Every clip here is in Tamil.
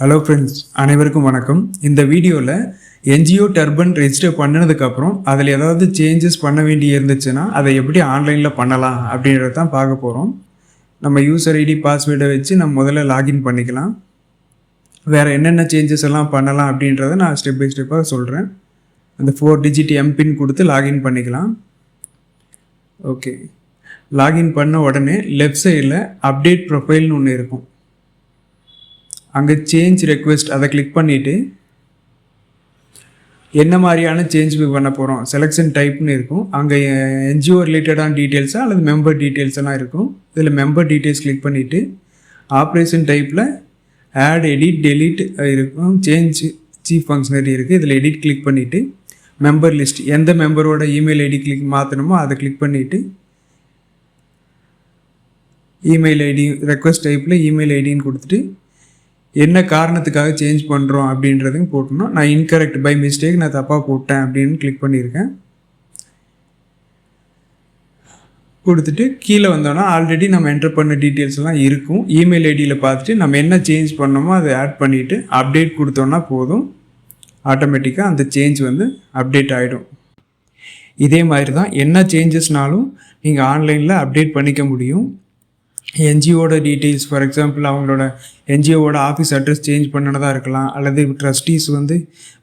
ஹலோ ஃப்ரெண்ட்ஸ், அனைவருக்கும் வணக்கம். இந்த வீடியோவில் NGO டர்பன் ரெஜிஸ்டர் பண்ணினதுக்கப்புறம் அதில் ஏதாவது சேஞ்சஸ் பண்ண வேண்டி இருந்துச்சுன்னா அதை எப்படி ஆன்லைனில் பண்ணலாம் அப்படின்றத தான் பார்க்க போகிறோம். நம்ம யூசர் ஐடி பாஸ்வேர்டை வச்சு நம்ம முதல்ல லாகின் பண்ணிக்கலாம். வேறு என்னென்ன சேஞ்சஸ் எல்லாம் பண்ணலாம் அப்படின்றத நான் ஸ்டெப் பை ஸ்டெப்பாக சொல்கிறேன். அந்த 4 டிஜிட் எம்பின் கொடுத்து லாகின் பண்ணிக்கலாம். ஓகே, லாகின் பண்ண உடனே லெஃப்ட் சைடில் அப்டேட் ப்ரொஃபைல்னு ஒன்று இருக்கும். அங்கே சேஞ்ச் ரெக்வெஸ்ட் அதை கிளிக் பண்ணிவிட்டு என்ன மாதிரியான சேஞ்ச் பண்ண போகிறோம் செலெக்ஷன் டைப்னு இருக்கும். அங்கே NGO ரிலேட்டடான டீட்டெயில்ஸாக அல்லது மெம்பர் டீட்டெயில்ஸ் எல்லாம் இருக்கும். இதில் மெம்பர் டீட்டெயில்ஸ் கிளிக் பண்ணிவிட்டு ஆப்ரேஷன் டைப்பில் ஆட் எடிட் டெலீட் இருக்கும். சேஞ்ச் சீஃப் ஃபங்க்ஷனரி இருக்குது. இதில் எடிட் கிளிக் பண்ணிவிட்டு மெம்பர் லிஸ்ட் எந்த மெம்பரோட இமெயில் ஐடி கிளிக் மாற்றணுமோ அதை கிளிக் பண்ணிவிட்டு இமெயில் ஐடி ரெக்வெஸ்ட் டைப்பில் இமெயில் ஐடின்னு கொடுத்துட்டு என்ன காரணத்துக்காக சேஞ்ச் பண்ணுறோம் அப்படின்றதையும் போட்டணும். நான் இன்கரெக்ட் பை மிஸ்டேக் நான் தப்பாக போட்டேன் அப்படின்னு கிளிக் பண்ணியிருக்கேன். கொடுத்துட்டு கீழே வந்தோன்னா ஆல்ரெடி நம்ம என்டர் பண்ண டீட்டெயில்ஸ் எல்லாம் இருக்கும். இமெயில் ஐடியில் பார்த்துட்டு நம்ம என்ன சேஞ்ச் பண்ணோமோ அதை ஆட் பண்ணிவிட்டு அப்டேட் கொடுத்தோன்னா போதும். ஆட்டோமேட்டிக்காக அந்த சேஞ்ச் அப்டேட் ஆகிடும். இதே மாதிரி தான் என்ன சேஞ்சஸ்னாலும் நீங்கள் ஆன்லைனில் அப்டேட் பண்ணிக்க முடியும். NGOட டீட்டெயில்ஸ், ஃபார் எக்ஸாம்பிள் அவங்களோட NGOவோட ஆஃபீஸ் அட்ரஸ் சேஞ்ச் பண்ணினதாக இருக்கலாம், அல்லது ட்ரஸ்டீஸ்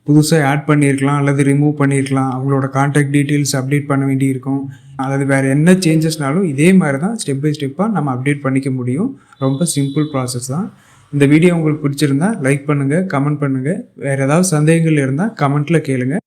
புதுசாக ஆட் பண்ணியிருக்கலாம் அல்லது ரிமூவ் பண்ணியிருக்கலாம். அவங்களோட கான்டாக்ட் டீட்டெயில்ஸ் அப்டேட் பண்ண வேண்டி இருக்கும். அல்லது வேறு என்ன சேஞ்சஸ்னாலும் இதே மாதிரி தான் ஸ்டெப் பை ஸ்டெப்பாக நம்ம அப்டேட் பண்ணிக்க முடியும். ரொம்ப சிம்பிள் ப்ராசஸ் தான். இந்த வீடியோ உங்களுக்கு பிடிச்சிருந்தா லைக் பண்ணுங்கள், கமெண்ட் பண்ணுங்கள். வேறு ஏதாவது சந்தேகங்கள் இருந்தால் கமெண்ட்டில் கேளுங்கள்.